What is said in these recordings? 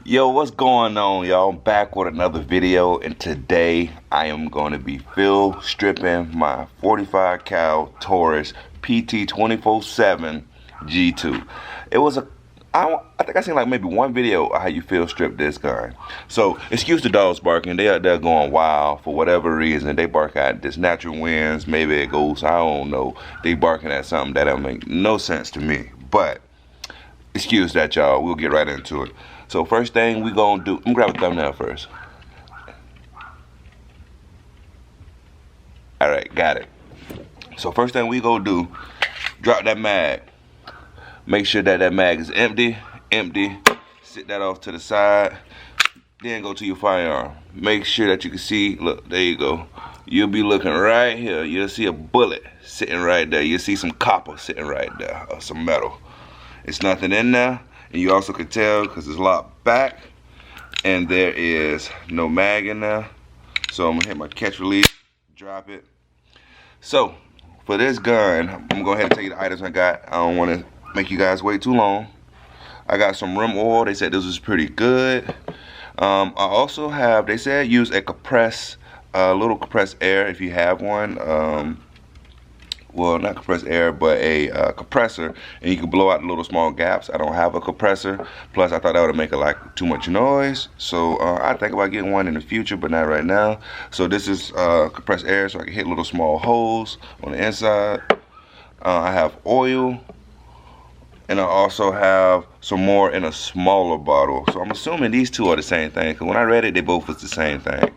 Yo, what's going on, y'all? I'm back with another video, and today I am going to be field stripping my 45 cal Taurus PT 24/7 G2. It was I think I seen like maybe one video of how you field strip this gun. So excuse the dogs barking. They out there going wild for whatever reason. They bark at this natural winds. Maybe it goes, I don't know. They barking at something that don't make no sense to me. But excuse that, y'all. We'll get right into it. So first thing we gonna do, I'm gonna grab a thumbnail first. All right, got it. So first thing we gonna do, drop that mag. Make sure that that mag is empty. Sit that off to the side. Then go to your firearm. Make sure that you can see, look, there you go. You'll be looking right here. You'll see a bullet sitting right there. You'll see some copper sitting right there, or some metal. It's nothing in there. And you also can tell because it's locked back and there is no mag in there. So I'm gonna hit my catch release, drop it. So for this gun, I'm gonna go ahead and tell you the items I got. I don't want to make you guys wait too long. I got some rim oil. They said this was pretty good. I also have, they said use a little compressed air if you have one. Well, not compressed air, but a compressor, and you can blow out the little small gaps. I don't have a compressor. Plus, I thought that would make it like too much noise. So I think about getting one in the future, but not right now. So this is compressed air, so I can hit little small holes on the inside. I have oil, and I also have some more in a smaller bottle. So I'm assuming these two are the same thing, because when I read it, they both was the same thing.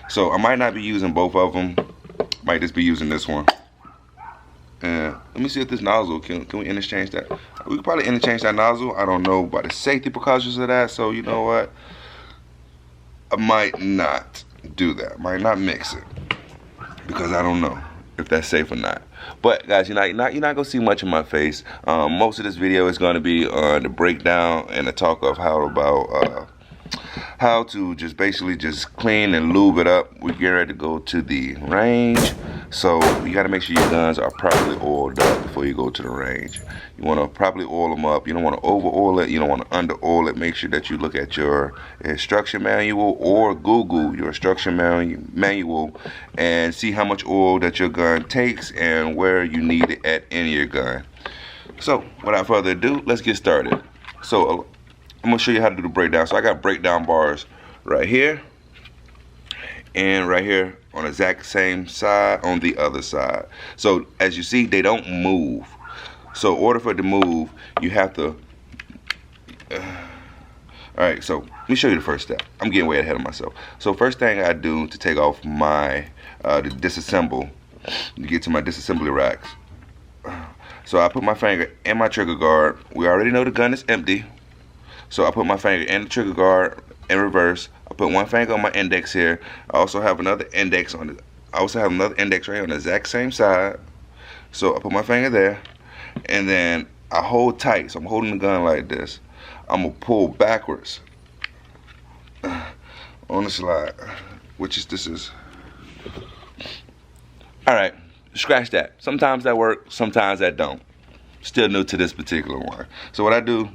So I might not be using both of them. Might just be using this one. And let me see if this nozzle, can we interchange that? We could probably interchange that nozzle. I don't know about the safety precautions of that, so you know what? I might not do that. I might not mix it because I don't know if that's safe or not. But guys, you're not gonna see much of my face. Most of this video is gonna be on the breakdown and the talk of how to just basically just clean and lube it up. We get ready to go to the range, so you got to make sure your guns are properly oiled up before you go to the range. You want to properly oil them up. You don't want to over oil it, you don't want to under oil it. Make sure that you look at your instruction manual or Google your instruction manual and see how much oil that your gun takes and where you need it at in your gun. So without further ado, let's get started. So I'm gonna show you how to do the breakdown. So I got breakdown bars right here and right here on the exact same side on the other side. So as you see, they don't move. So in order for it to move, you have to alright, so let me show you the first step. I'm getting way ahead of myself. So first thing I do to take off my to disassemble, to get to my disassembly racks. So I put my finger in my trigger guard. We already know the gun is empty. So I put my finger in the trigger guard in reverse. I put one finger on my index here. I also have another index on it. I also have another index right here on the exact same side. So I put my finger there, and then I hold tight. So I'm holding the gun like this. I'm gonna pull backwards on the slide, which is this is. All right, scratch that. Sometimes that works, sometimes that don't. Still new to this particular one. So what I do,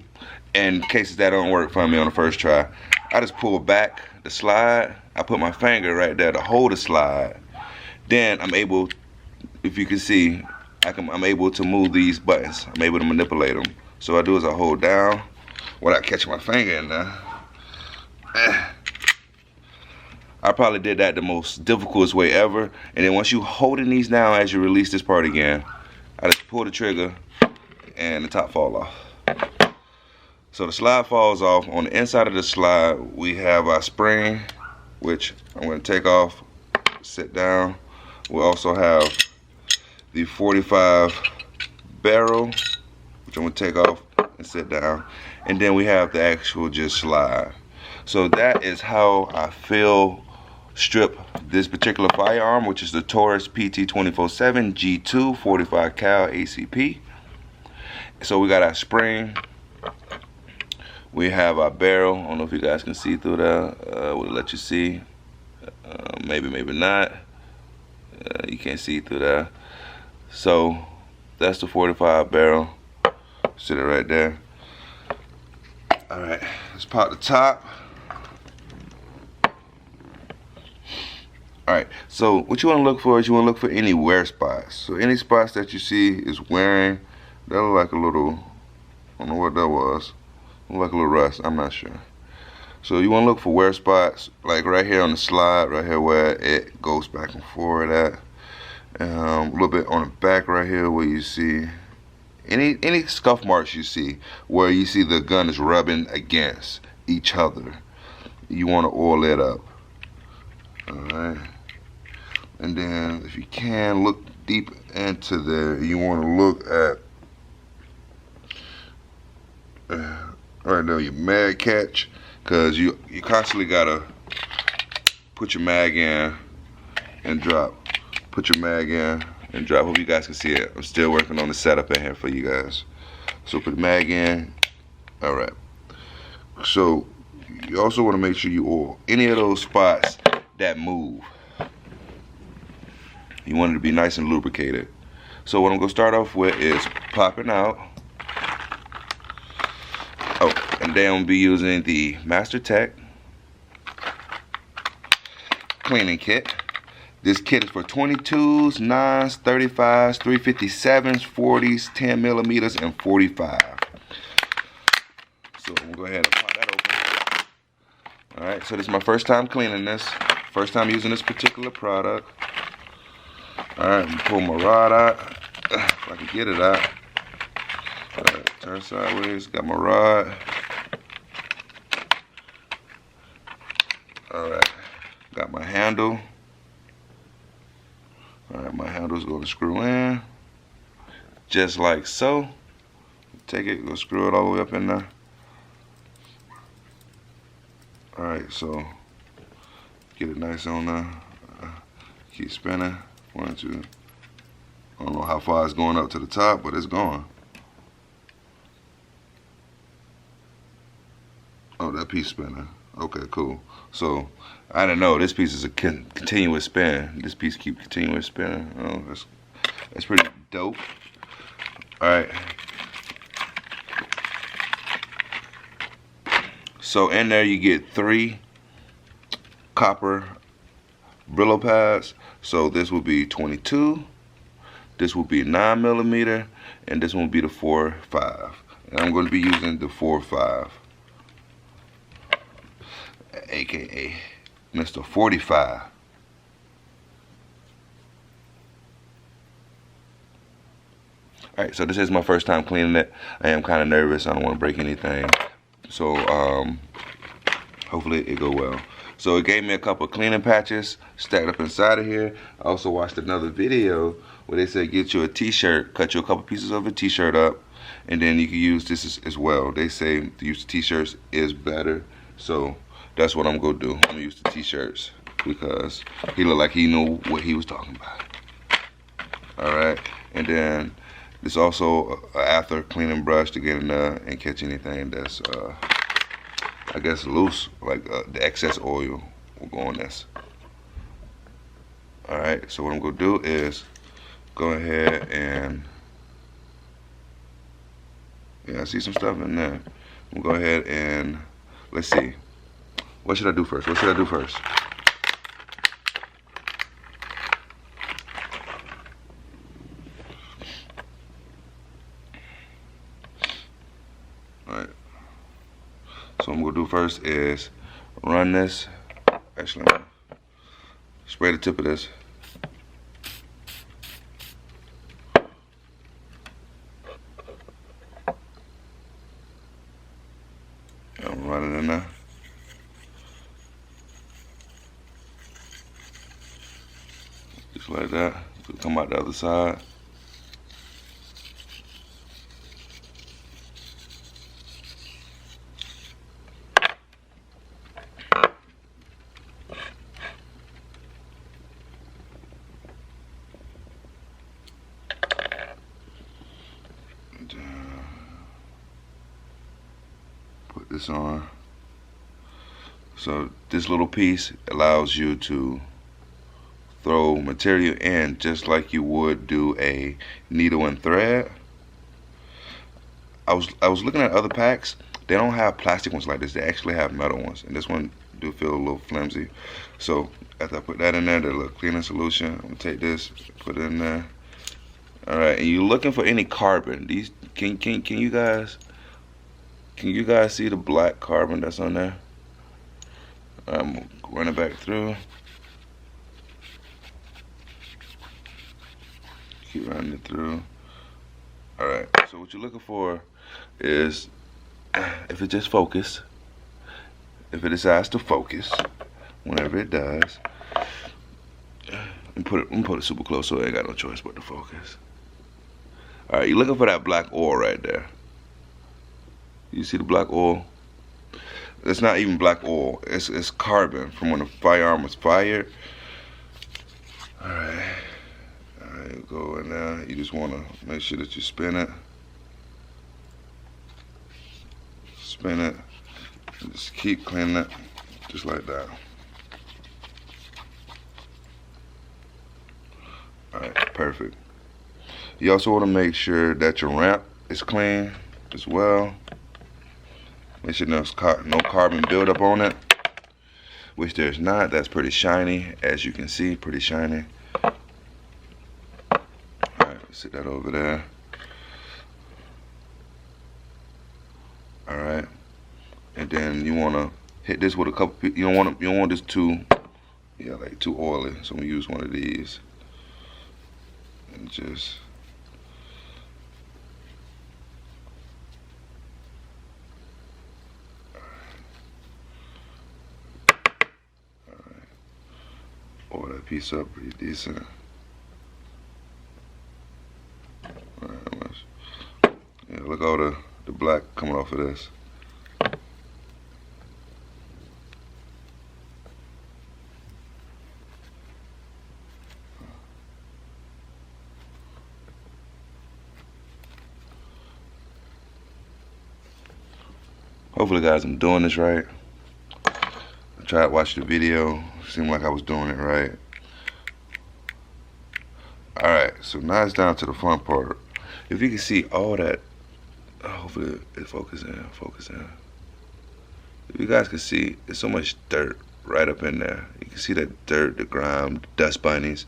in cases that don't work for me on the first try, I just pull back the slide. I put my finger right there to hold the slide. Then I'm able, if you can see, I'm able to move these buttons. I'm able to manipulate them. So what I do is I hold down without catching my finger in there. I probably did that the most difficult way ever. And then once you holding these down as you release this part again, I just pull the trigger and the top fall off. So the slide falls off. On the inside of the slide, we have our spring, which I'm going to take off, sit down. We also have the 45 barrel, which I'm going to take off and sit down. And then we have the actual just slide. So that is how I field strip this particular firearm, which is the Taurus PT 24/7 G2 45 cal ACP. So we got our spring. We have our barrel. I don't know if you guys can see through there. Will it let you see? Maybe, maybe not. You can't see through there. So that's the 45 barrel. Sit it right there. All right, let's pop the top. Alright, so what you want to look for is you want to look for any wear spots. So any spots that you see is wearing, that look like a little, I don't know what that was, look like a little rust, I'm not sure. So you want to look for wear spots, like right here on the slide, right here where it goes back and forward at. A little bit on the back right here where you see any scuff marks you see, where you see the gun is rubbing against each other. You want to oil it up. Alright. And then if you can, look deep into there. You want to look at right there your mag catch, because you constantly gotta put your mag in and drop. Put your mag in and drop. Hope you guys can see it. I'm still working on the setup in here for you guys. So put the mag in. Alright. So you also want to make sure you oil any of those spots that move. You want it to be nice and lubricated. So what I'm going to start off with is popping out. Oh, and then I'm going to be using the Master Tech cleaning kit. This kit is for 22s, 9s, 35s, 357s, 40s, 10 millimeters, and 45. So I'm going to go ahead and pop that open. Alright, so this is my first time cleaning this. First time using this particular product. Alright, I'm going to pull my rod out. If I can get it out. Alright, turn sideways. Got my rod. Alright, got my handle. Alright, my handle's going to screw in. Just like so. Take it, go screw it all the way up in there. Alright, so get it nice on there. Keep spinning. 1, 2. I don't know how far it's going up to the top, but it's going. Oh, that piece spinning. Okay, cool. So I don't know. This piece is a continuous spin. This piece keeps continuous spinning. Oh, that's pretty dope. All right. So in there you get 3 copper Brillo pads. So this will be 22. This will be 9 millimeter, and this one will be the 4.5. And I'm going to be using the 4.5. AKA Mr. 45. Alright, so this is my first time cleaning it. I am kind of nervous. I don't want to break anything. So hopefully it go well. So it gave me a couple of cleaning patches stacked up inside of here. I also watched another video where they said get you a t-shirt, cut you a couple pieces of a t-shirt up, and then you can use this as well. They say to use t-shirts is better. So that's what I'm going to do. I'm going to use the t-shirts because he looked like he knew what he was talking about. Alright, and then there's also an after cleaning brush to get in there and catch anything that's, I guess, loose, like the excess oil will go on this. Alright, so what I'm going to do is go ahead and, yeah, I see some stuff in there. We'll go ahead and, let's see. What should I do first? What should I do first? Alright. So what I'm going to do first is run this. Actually, I'm going to spray the tip of this. I'm running in there. Just like that. It'll come out the other side. Put this on. So this little piece allows you to throw material in just like you would do a needle and thread. I was looking at other packs. They don't have plastic ones like this. They actually have metal ones, and this one do feel a little flimsy. So after I put that in there, the little cleaning solution, I'm gonna take this, put it in there. All right, and you're looking for any carbon. These can you guys see the black carbon that's on there? I'm gonna run it back through. Keep running it through. All right. So what you're looking for is, if it just focus, if it decides to focus, whenever it does, and put it super close so I ain't got no choice but to focus. All right, you're looking for that black oil right there. You see the black oil? It's not even black oil. It's carbon from when the firearm was fired. All right. Go in there. You just want to make sure that you spin it. Spin it. And just keep cleaning it, just like that. Alright, perfect. You also want to make sure that your ramp is clean as well. Make sure there's no carbon buildup on it, which there's not. That's pretty shiny, as you can see, pretty shiny. Sit that over there. Alright. And then you wanna hit this with a couple, you don't want this too oily. So I'm gonna use one of these. And just alright. Oil that piece up pretty decent. Yeah, look at all the black coming off of this. Hopefully guys, I'm doing this right. I tried to watch the video, seemed like I was doing it right. Alright, so now it's down to the front part. If you can see all that, hopefully it focus in. If you guys can see, there's so much dirt right up in there. You can see that dirt, the grime, the dust bunnies,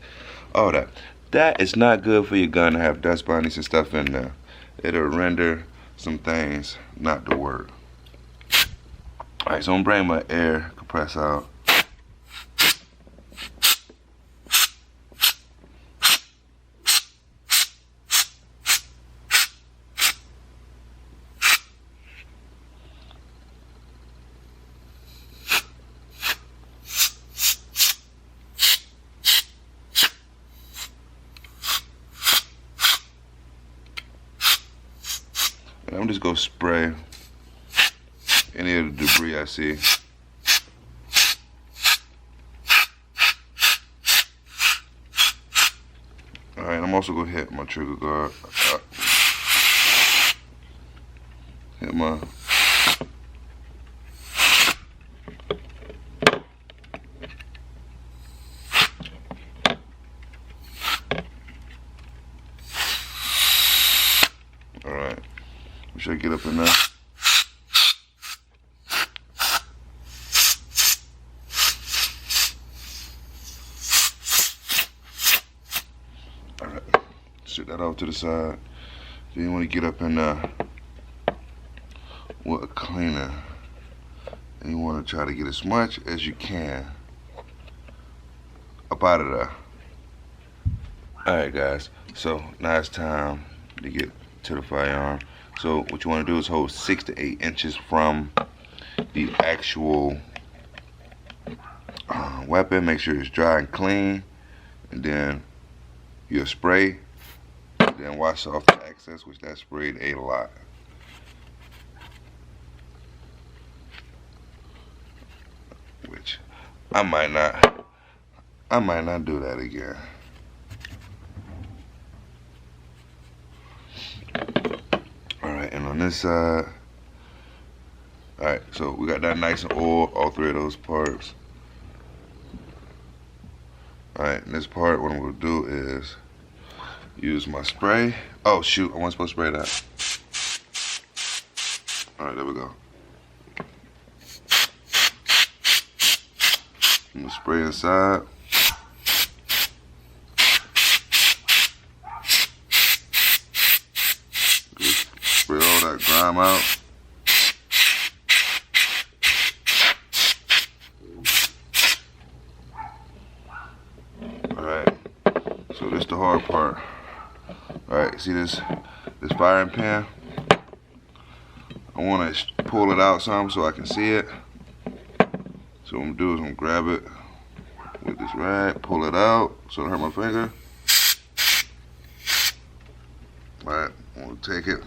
all that. That is not good for your gun to have dust bunnies and stuff in there. It'll render some things not to work. Alright, so I'm gonna bring my air compressor out. And I'm just gonna spray any of the debris I see. Alright, I'm also gonna hit my trigger guard. Hit my alright. Should I get up in there? Alright, sit that off to the side. Then you want to get up in there with a cleaner. And you want to try to get as much as you can up out of there. Alright guys, so now it's time to get to the firearm. So what you want to do is hold 6 to 8 inches from the actual weapon. Make sure it's dry and clean, and then you'll spray, then wash off the excess, which that sprayed a lot. Which I might not do that again. And on this side, alright, so we got that nice and oiled, all 3 of those parts. Alright, this part, what I'm going to do is use my spray. Oh shoot, I wasn't supposed to spray that. Alright, there we go. gonna spray inside. Just spray all that grime out. Alright, so this is the hard part. Alright, see this firing pin? I want to pull it out some so I can see it. So what I'm going to do is I'm going to grab it with this rag, pull it out so it don't hurt my finger. Alright, I'm going to take it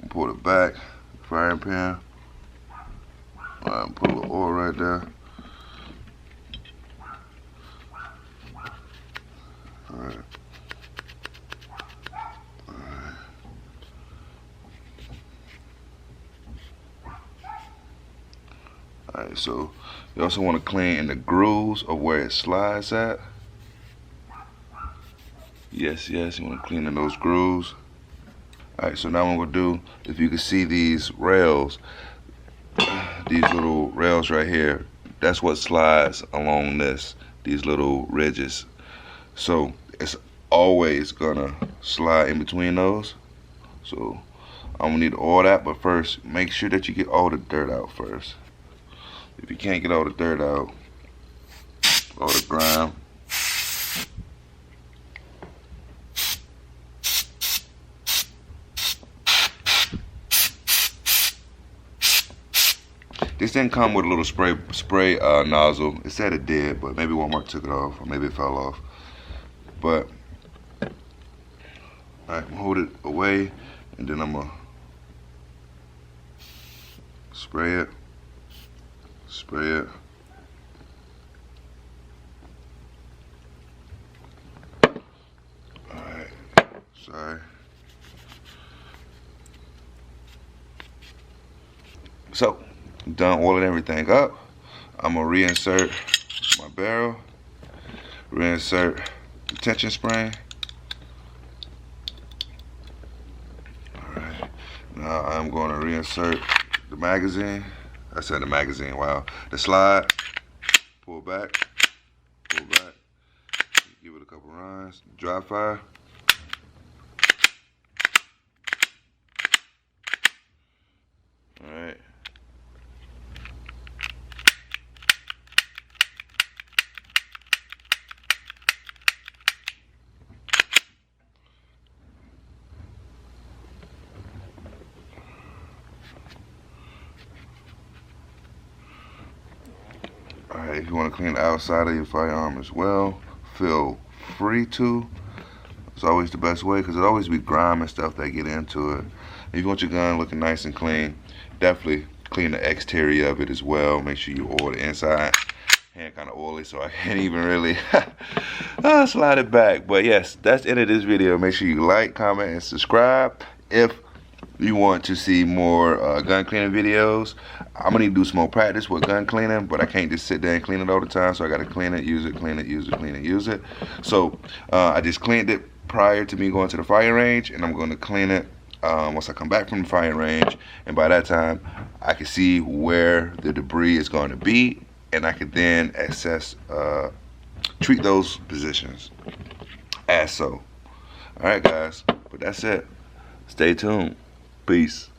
and pull it back, firing pin. Alright, put a little oil right there. Alright. Alright, so you also want to clean in the grooves of where it slides at. Yes, you want to clean in those grooves. Alright, so now what we'll do, if you can see these rails, these little rails right here, that's what slides along these little ridges. So it's always gonna slide in between those. So I'm gonna need all that, but first, make sure that you get all the dirt out first. If you can't get all the dirt out, all the grime, this didn't come with a little spray nozzle. It said it did, but maybe Walmart took it off, or maybe it fell off. But I'm gonna hold it away, and then I'm gonna spray it. Alright, sorry. So, done oiling everything up. I'm gonna reinsert my barrel, reinsert the tension spring. Alright, now I'm gonna reinsert the magazine. I said the magazine, wow. The slide, pull back, give it a couple runs, dry fire. Alright. Alright, if you want to clean the outside of your firearm as well, feel free to. It's always the best way, because it always be grime and stuff that get into it. If you want your gun looking nice and clean, definitely clean the exterior of it as well. Make sure you oil the inside. Hand kind of oily, so I can't even really slide it back. But yes, that's the end of this video. Make sure you like, comment, and subscribe. If you want to see more gun cleaning videos, I'm gonna need to do some more practice with gun cleaning, but I can't just sit there and clean it all the time, so I gotta clean it, use it, clean it, use it, clean it, use it. So I just cleaned it prior to me going to the fire range, and I'm gonna clean it once I come back from the fire range, and by that time I can see where the debris is going to be, and I can then treat those positions as so. Alright guys, but that's it. Stay tuned. Peace.